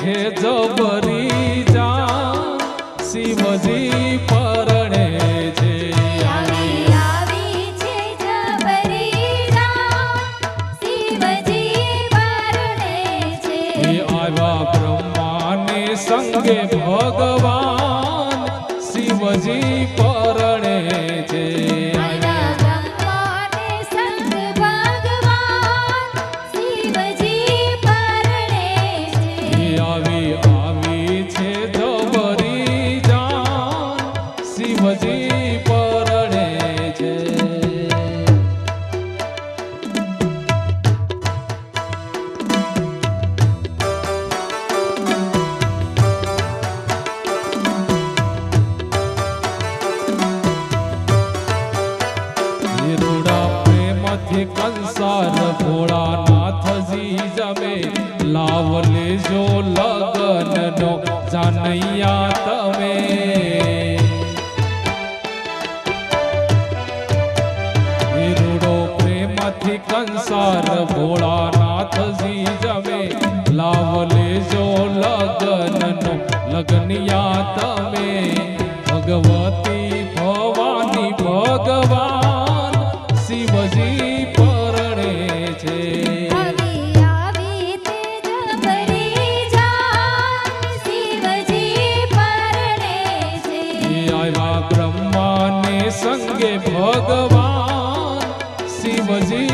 છે જબરી જાન શિવજી પરણે છે આવી છે જબરી જાન શિવજી પરણે છે આવ્યા બ્રહ્માને સંગે ભગવાન શિવજી પરણે છે શિવજી પરણે છે રૂડા પ્રેમથી કંસાર ભોળાનાથજી જમે લાવ લેજો લગનનો જાનૈયા તમે કંસાર ભોળાનાથજી જમે લાવ લેજો લગનનો લગનિયા તમે ભગવતી ભવાની ભગવાન શિવજી પરણે છે આવ્યા બ્રહ્માને સંગે ભગવાન શિવજી